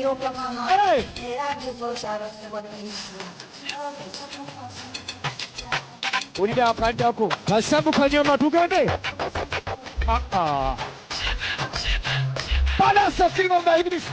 Hey! Ulida akajako. Kasabu kanyama tugende. Pada something on the English.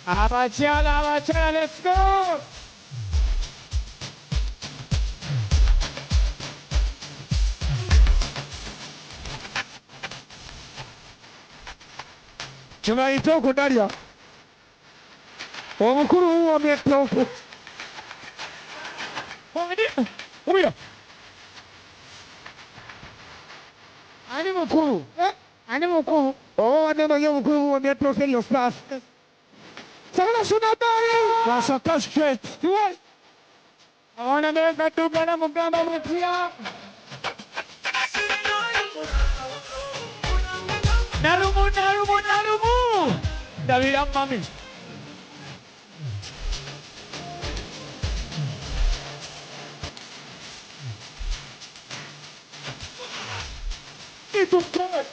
Abachala, let's go! Tunaitoko Daria. Omukuru wa metoko. Omia. Ani mukuru. Ani mukuru. Oh, neno yo mukuru wa metoko yo fast. Sana Suuna Ben. Rasa straight. I want to make that two gonna Munkuba Empya. Narumu. Davidang mami. Itu kau.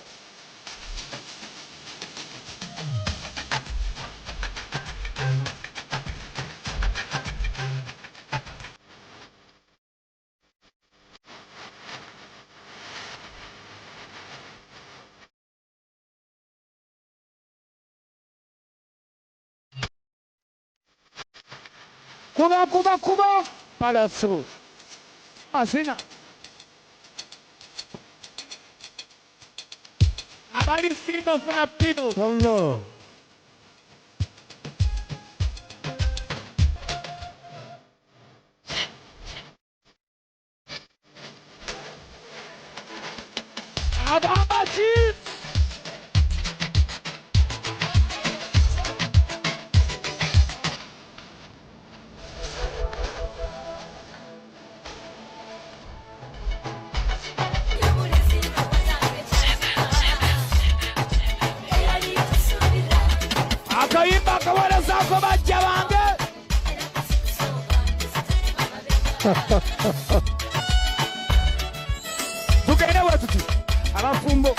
Kuba. Pada su. Asina. Abali sino sana pino. Hello. Abamachis. Akaimba kawala zako bajja bange. Tugende watuti. Abafumbo.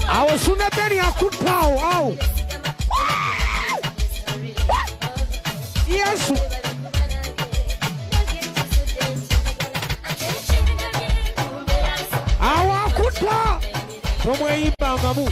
Awo Suuna Ben yakupao au. Yesu. Awa kuta. Tomwe imba ngamu.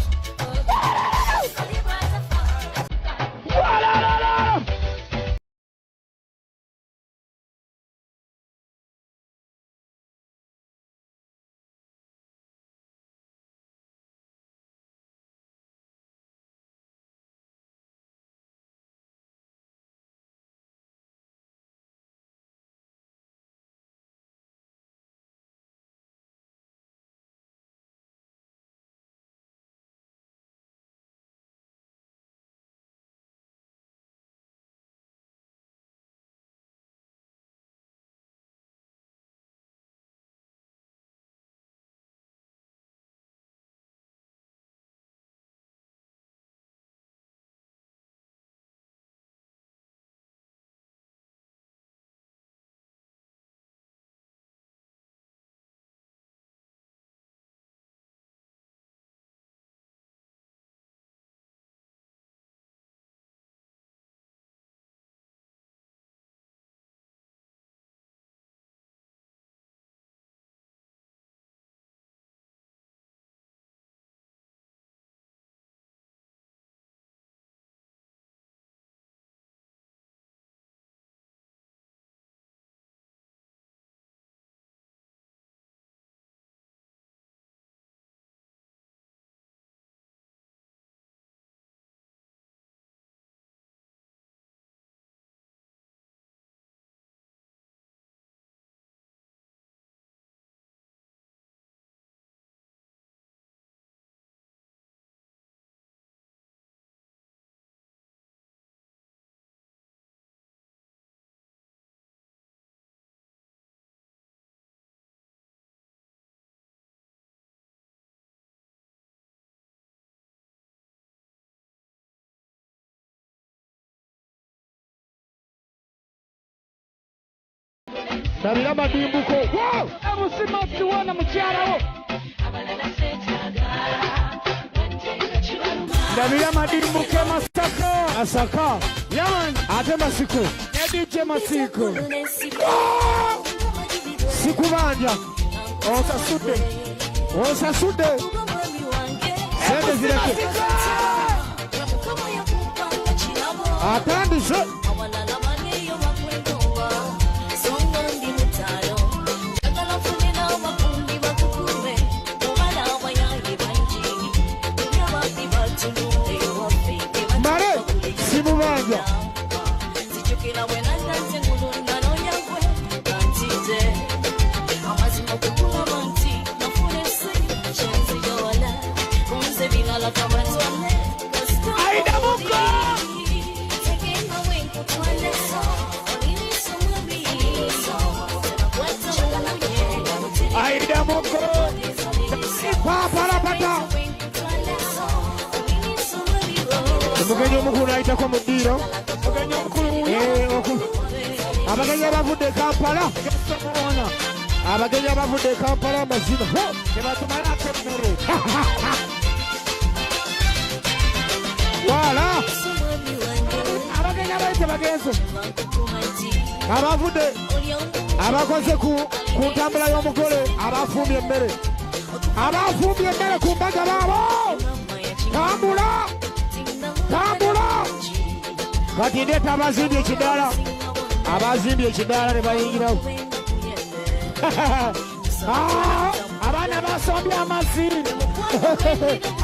Nabira madimbuko. Wow! Amusima tuwana mukyalawo. Nabira madimbuke Masaka. Yaman. Ate Masiko. Edije Masiko. Sikubanja. Osasude. Sende zireke. Atandise. Mare, Simubanja. Mugenyi omukulu ayitako mu ddiiro. Abagenyi abavudde Kampala. Abagenyi abavudde Kampala amazima. Tebatumalako emmere. Wala. Abagenyi abaite bagenze. Abavudde. Abakoze ku ntambula y'omugole. Abafumbye emmere. Abafumbye emmere ku mbaga baabo. Tambula. Kati ndeeta abazimbye ekidaala. Abazimbye ekidaala ne bayingirawo. Abaana basombye amazzi.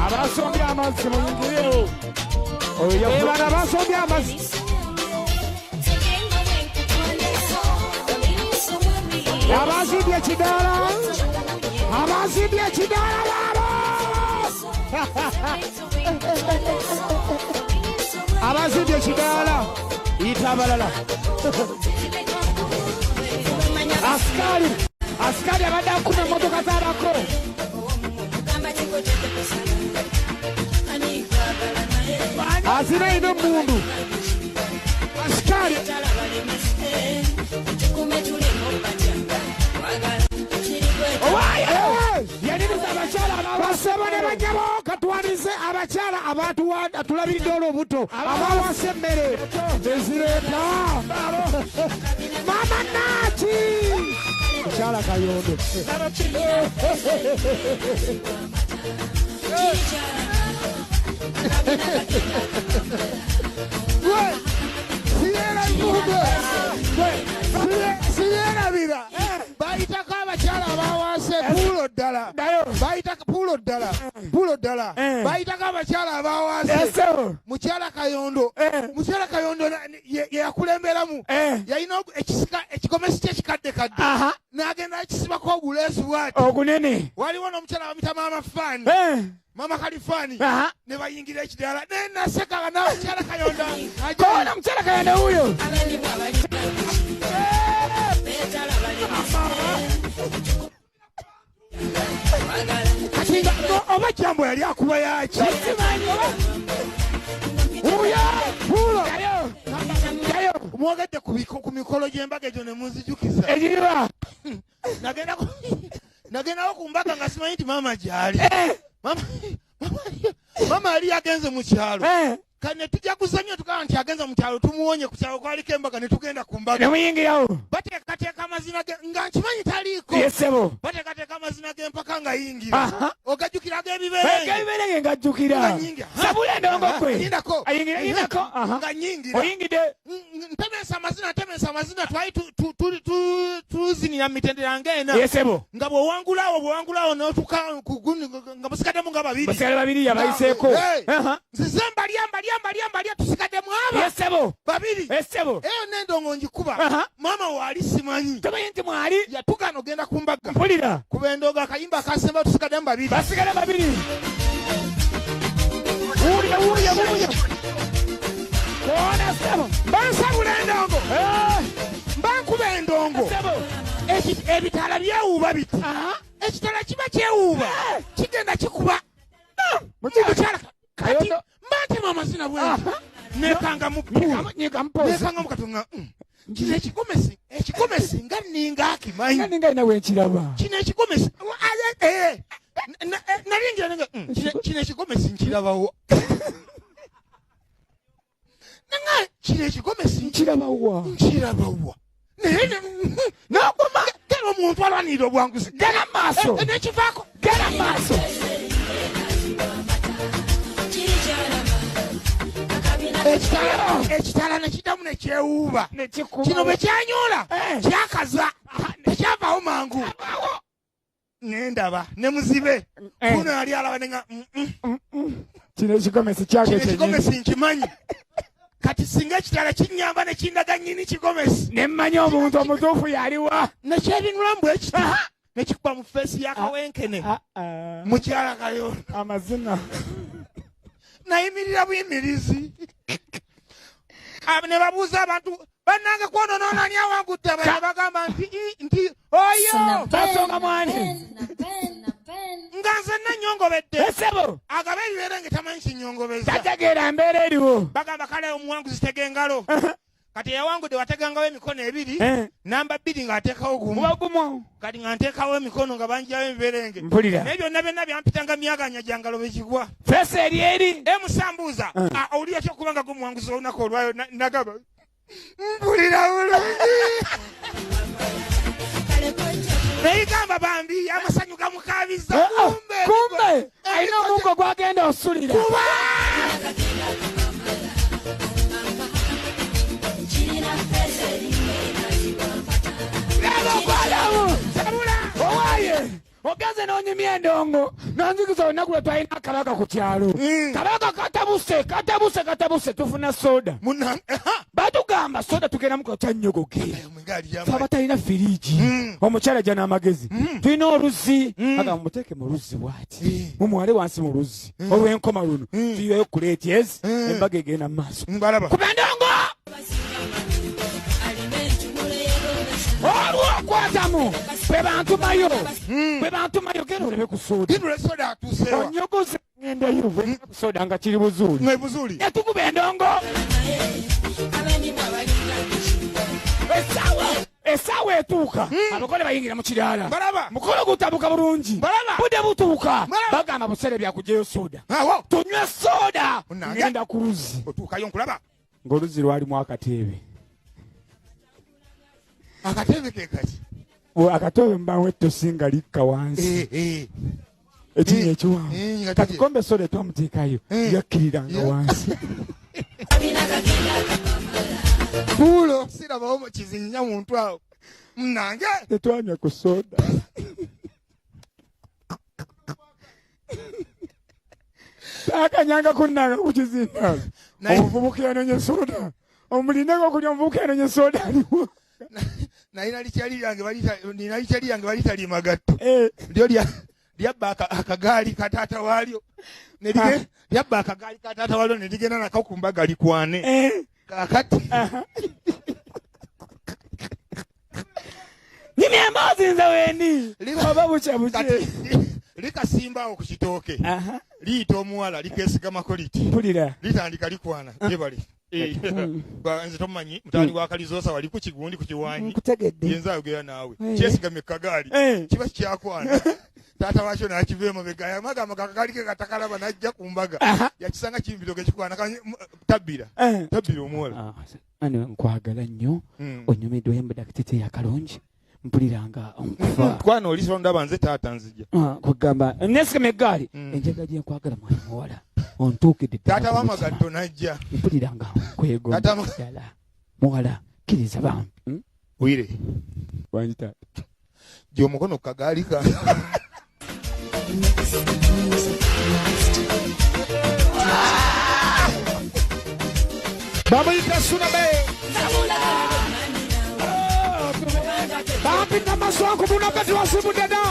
Abasombye amazzi muyingirewo. Abaana basombye amazzi. Abazimbye ekidaala. Abazimbye ekidaala baabo. Abazimbye ekidaala. Yita abalala. Askari abadde akuma emmotoka z'abako. Azina ino mundu. Askari. Basaba ne banyabo katwanize abakyala atulabiridde olw'obuto abawasa emmere ezireeta Mama Naaki mukyala Kayondo siyerabira bayitako abakyala abawase pulo ddala bayitako abakyala abawase mukyala Kayondo yeyakulemberamu yalina ekikomesi kyekikaddekadde n'agenda akisibako obuleesu bwati ogunene waliwo n'omukyala bamuyita Mama Fani Mama Kalifani ne bayingira ekidaala nenaseka n'omukyala Kayondo kona mukyala Kayondo huyo kati oba Jambo yali akuba yaki mwogedde ku mikolo gy'embaga egyo ne munzijukiza egiba nagendako ku mbaga nga simanyi nti maama gyali mama yali yagenze mu kyalo kane tujja kuzannya tukaba nti agenze mu kyalo tumuwonye ku kyalo kwaliko embaga ne tugenda ku mbaga nemuyingirawo bateekateeka amazina nga nkimanyi taliiko yesebo bateekateeka amazina g'empaka nga yingira ogajjukira g'ebiberenge ngajjukira sabula endongo kwe ayingirako nga nyingira oyingidde ntemeesa amazina twali tuzinira mu mitendera ng'ena yesebo nga bw'owangulaawo n'otuka nga musigaddemu nga babiri yabayiseeko nzize mbalya tusigaddemu aba yesebo babiri yesebo eyo n'endongo ngikuba maama waali simanyi tomanyi nti mwali yatugaana ogenda ku mbaga mpulira kuba endongo akayimba akasemba tusigaddemu babiri basigale babiri wuulya koona sebo bansabula endongo bankuba endongo ebitala byewuuba biti ekitala kiba kyewuuba kigenda kikuba mukyala kati mbatema amazina bwe nekanga mu katonga kino ekikomesi ekikomesi nga ninga akimanyi. Nga ninga nawe nkiraba. Kino ekikomesi nalingira nga kino ekikomesi nkirabawo. Nanga kino ekikomesi Nkirabawa. Naye n'okuma kera omuntu alwanirira obwanguzi. Gana maaso. N'ekivaako. Gana maaso. Ekitala nekiddamu nekyewuuba. Nekikuba. Kino bwe kyanyoola kyakaza tekyavaawo mangu. Nendaba ne muzibe kuno yali alaba nenga Kino ekikomesi kyake kino ekikomesi nkimanyi. Kati singa ekitala kinnyamba ne kindaga nnyini kikomesi. Ne mmanyi omuntu omutuufu yaliwa. Nekyebinula mbwe ekitala nekikuba mu feesi y'akawenkene. Mukyala kayo. Amazina. Nayimirira buyimirizi. Ne babuuza abantu bannange kwonoona ani awangudde ne bagamba nti oyo Basonga mwani. nga nze nanyongobedde. Esebo. Agaba ebibeere nga tamanyi kinyongobeza. Tategeera mbeera eriwo. Bagamba kale omuwanguzi tega engalo. Kati eyawangudde wategangawo emikono ebiri. Namba 2 ng'ateekawo gumu. Wagumu. Kati nga nteekawo emikono nga banjyawo ebiberenge. Mpulira. Naye byonna byonna byampitanga myaganya gya ngalo bekigwa. Feesi eri. Musambuuza. Owulira ekyokuba nga gumuwanguzi olunaku olwayo nagamba. Mpulira bulungi. Naye gamba bambi amasanyu gamukaabizza. Kumbe. Alina omugo gwagenda osulira. Kuba. Owaye ogenze n'onyumya Endongo n'onzigiza olunaku lwe twalina akabaka ku kyalo. Kabaka katabuse tufuna soda. Batugamba soda tugenda mu kyanyogoge. Fe abatalina firiigi. Omukyala jja n'amagezi. Tulina oluzzi. Agamba muteeke mu luzzi bw'ati. Mumuwale wansi mu luzzi. Olw'enkoma luno tuyiweyo kuleeti ezi. Embaga egenda mu maaso. Kuba Endongo! Olwokwatamu bwe bantumayo genda olebe ku soda. Onyogoze ngendayo ku soda nga kiri buzuuli. Ne tukuba Endongo. Essaawa etuuka abakole bayingira mu kiraala. Mukolo gutabuka bulungi. Budde butuuka bagamba busere byakuggyayo soda. Tunywe soda ngenda ku luzzi. Ng'oluzzi lwalimu akateebe. Akatebe ke kati. Akatobe mbawe tosinga likka wansi. Ekinye ekiwanvu. Kati kombe soda twamuteekayo yakkiriranga wansi. Pulo sirabawo mu kizinnya muntu awo. Munange tetwanywa ku soda. Akanyanga kunnanga ku kizinnya. Omuvubuka yanonye soda. Omulinanga okulya omuvubuka yanonye soda aliwo. Nina likyali yange balita limagatto. Lyo lyabba akagaali kataata waalyo. Lyabba akagaali kataata waalyo ne ligenda nako ku mbaga likwane. Kakati. Nyimya emboozi nze wendi. Oba bukyabukye. Likasimbawo ku kitooke. Liyita omuwala likeesigamako liti. Mpulira. Litandika likwana. Yebali. Nze tomanyi mutani wa Kalizoosa wali ku kigundi ku kiwanyi. Yenza ayogera naawe. Kyesigamye kagaali. Kiba kyakwana. Taata wakyo n'akiveemu begaya magamba kagaali ke katakalaba n'ajja ku mbaga. Yakisanga kimbitoke kikwana tabbira omuwala. Ani nkwagala nnyo onyumiddwa embada kitete yakalungi. Mpuliranga onkufa. Twana oliso ndaba nze taata nzija. Kugamba nesigame eggaali enjaga gye nkwagala mwana muwala. Ontuukidde taata w'amagatto n'ajja. Mpuliranga nkwego ddala muwala kkiriza bambi. Wire wangi taata gy'omukono ku kagaali ka bamuyita Suuna Ben. Bambi namaswanku munakati wasibudeda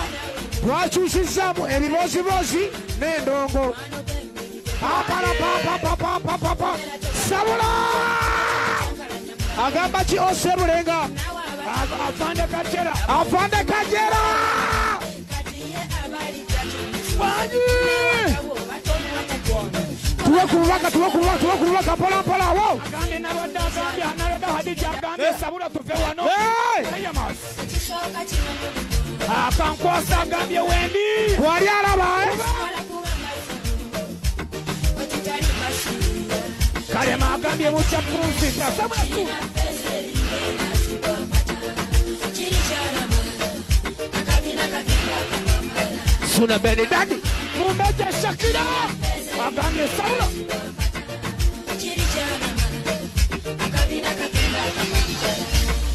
twakyusizaamu ebiboozibozi n'endongo. Papa sabula agamba ki osebulenga afande kajera wanyi tuwe kubaka pola wo. Akankwasa agambye wendi. Wali alaba Kalema agambye mucha prunsita. Suuna Ben daddy. Mumbeje Shakira. Agambye Saulo.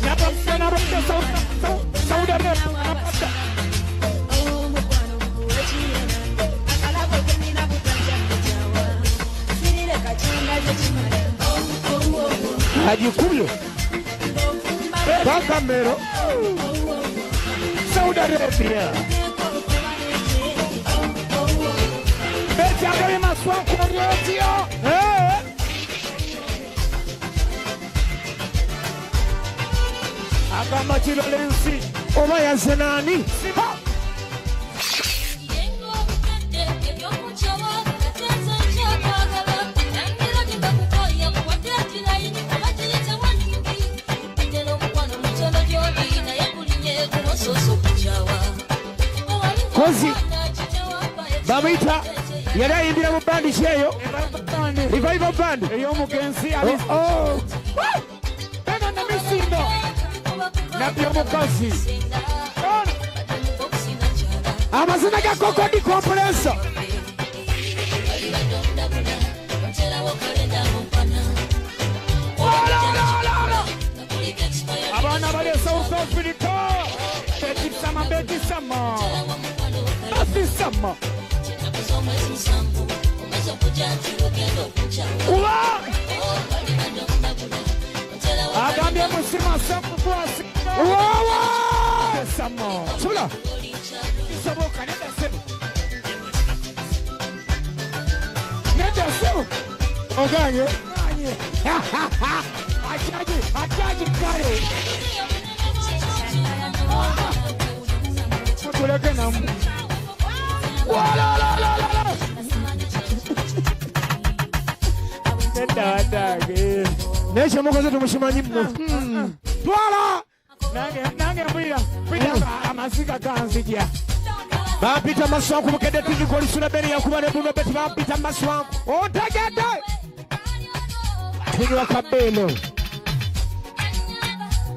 Napapta Sauda napapta. Ajikuyo. Bakamero. Saudi Arabia. Beti agambye Maswanku radio. Agamba Chilolensi. Oba yazenani. Kozi Bamita yali ayimbira mu bandi kyeyo Revival Band ey'omugenzi Beno na misindo nabyo mukazi amazina ga Kokodi Compressor abaana bali e South Africa betisama Asisama kuba agambye musima safu kwasi sama Sula isoboka nenda sebu oganye achaji kale kuleke namu nekyo mukoze tumukimanyi mno twala nange mbwira amaziga ganzija bampita Maswanku mukedde tindikoli Suuna Ben yakuba ne Buno beti bampita Maswanku otegedde tinywa kabeeno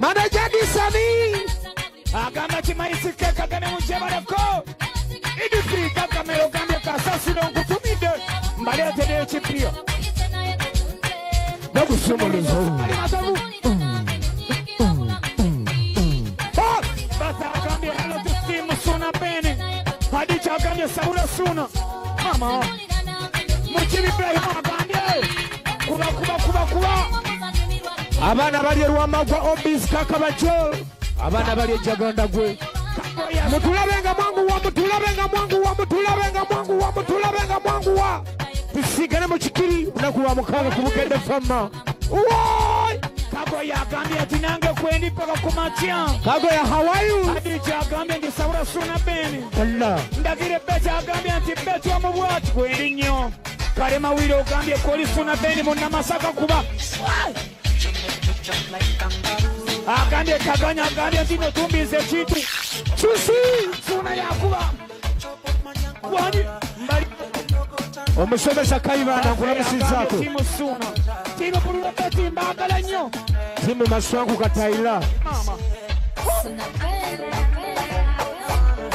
manager Disani agamba kimayisike kagane mujebaleko idipiri kakamera ogambye kasasiro nkutumidde mbaleetera ekipyo nogusumuluzo basa agambye hello to team Suuna Ben Hadicha agambye Saulo Suuna mama Mukibi Ibrahim agambye kuba abaana bali Rwamagwa Obis Kakabajo abaana bali ejaganda gwe mutulabenga mwangu wa tusigane mu kikiri unaku wa mukaaga ku Bukedde Fama Kagoya agambye ati nange kwendi paka kumatya Kagoya how are you Hadicha agambye ndi Saulo Suuna Ben Allah ndagire Beti agambye nti Beti omubwati kwendi nnyo Kalema Wile ogambye koli Suuna Ben munnamasaka kuba agambye Kaganya agambye nti notumbize ekintu Chusi Suuna yakuba wani mbali omusomesa Kayibanda nkulamusizaako timu Suuna timu Bulula Beti mbagala nnyo timu Maswanku Katayira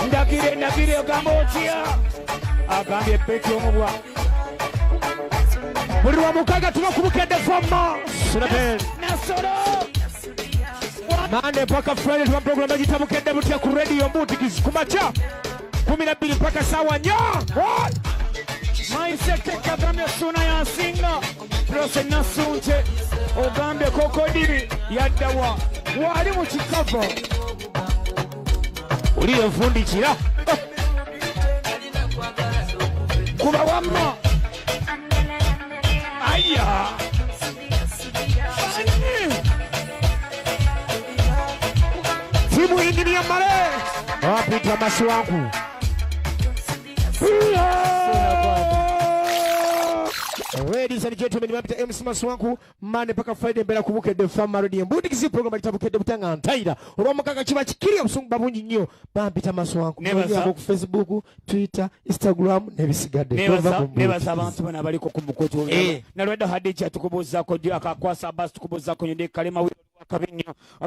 ndagire ogamba otya agambye Beti omubwa buli lwa mukaaga tuba ku Bukedde Fama Suuna Ben nasolo Monday mpaka Friday tuba programu egiyita Bukedde Butya ku radio Mbuutikisi kumakya 12 mpaka saawa 4 maiseke kagambye Suuna yansinga Prose nasunte ogambye Kokodiri yaddawa wali mu kikava oli enfundikira kuba wamma aya timu Engineer Male wapita Maswanku Ladies and gentlemen, mapita MC Maswanku Monday paka Friday mbera kubukedde Fama Radio mbudikisi program itabukedde butanga ntaira olw'omukaka kiba kikiri obusungu babungi nnyo bampita Maswanku ku Facebook, Twitter, Instagram nebisigadde nebaza abantu bana baliko ku mukoto nalwedda Hadija tukubuzaako akakwasa basi tukubuzaako nyinde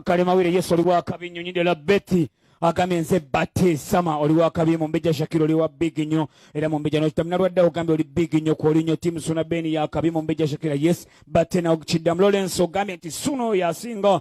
kalema wire Yesu oli wa kabinyo nyinde la Betty agambye nze Bate Sama oli wa kabi Mumbeja Shakiro oli wa big nnyo era Mumbeja no kitamna lwadda ogambye oli big nnyo ko oli nnyo team Suuna Ben ya kabi Mumbeja Shakira yes Bate na okidam Lawrence ogambye nti Suno yasinga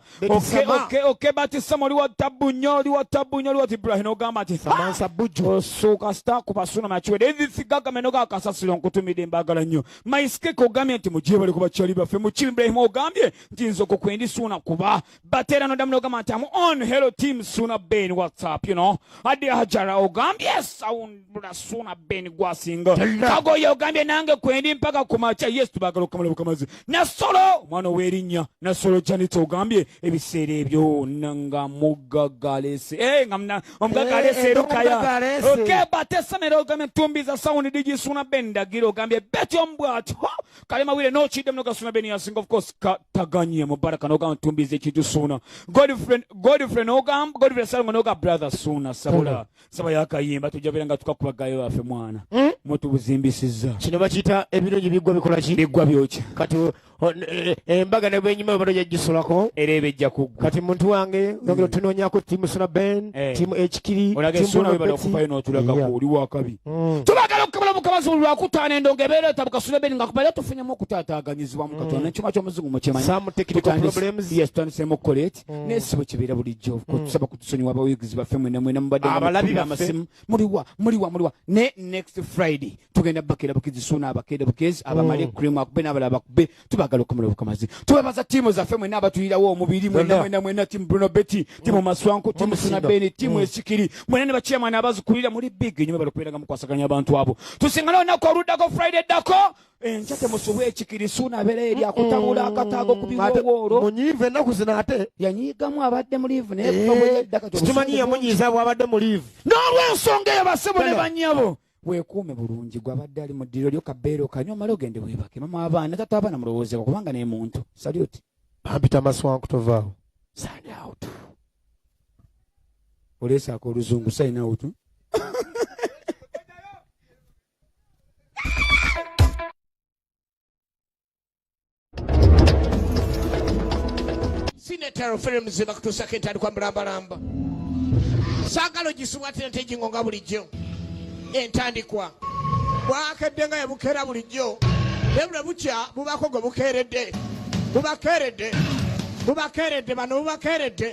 okay Bate Sama oli wa tabu nnyo oli wa Ibrahim ogamba ati Samansa Buju soka star kuba Suuna machiwede ebifigaga menoga kasasiro nkutumide mbagala nnyo Maiske ko ogambye nti mujibe bali kuba chali bafe mu Ibrahim ogambye nti nzoko kwendi Suuna kuba Bate era no damno ogamba ati on hello team Suuna Ben WhatsApp, you know. Adi hajara ogambye sound Suuna Ben gwasinga. Kago ya ogambye nange kwendi mpaka kumacha yes tubagalo kamala bukamazi. Na solo mwana werinnya na solo Janito ogambye ebisere ebyo nanga mugagalese. Ngamna omugagalese rukaya. Okay Bate Samero ogambye tumbiza sound digi Suuna Ben dagiro ogambye beti ombwat. Kalema wile no chidem no Suuna Ben yasinga of course taganyie mubaraka no ogambye tumbize chitu Suuna. Godfrey Salmo no brother Suuna sabula saba yakayimba tujaberanga tukakubagayo afe mwana moto buzimbisiza kino bakita ebirungi bigwa bikola ki bigwa byocha kati embaga ne bwenyima bado yagisulako erebe jja kugwa kati muntu wange ngiro tunonyako team Suuna Ben team HKiri team Suuna we bado kufayo no tulaga ko oli wakabi tubagala okamala mukabazi lwa kutana Endongo ebere tabuka Suuna Ben ngakubala tufunye mu kutataganyizibwa mu katona nchuma kyo muzungu mu chemanya some technical problems yes tanisemo collect nesibo kibira bulijjo ko tusaba kutusonyiwa abawigizi bafemwe namwe nambadde abalabi bafem muliwa ne next Friday tugenda bakira bukizi Suuna abakede bukezi abamali cream akubena abalaba kube tubagala okamala bukamazi tubabaza timu zafemwe n'abatuyirawo omubiri mwena team Bruno Betty timu Maswanku timu Suuna Ben timu Esikiri mwene bachairman abazukulira muri big nyuma balokuberaga mu kwasaganya abantu abo tusingana nako oludako Friday dako enchate musuwe Esikiri Suuna abere eri akutabula akatago kubiworo munyive nakuzina ate yanyigamu abadde mu live ne bamwe daka tumanyi yamunyiza abadde mu live n'olwensonga yabasebo ne banyabo weekuume bulungi gwabadde ali mu ddiro lyo kabeero kanywa mala ogende weebake mama abaana tata abaana mulowooze kubanga ne muntu saluti bampita Maswanku tovaawo sign out oleesaako oluzungu sign out Sinetaro films bakutuusa ntali kwa mbalamba saagala ogisumwa ate ntegingonga bulijjo entandikwa bwakedde nga yabukeera bulijjo nebula bukya bubako gwe bukeeredde bano bubakeeredde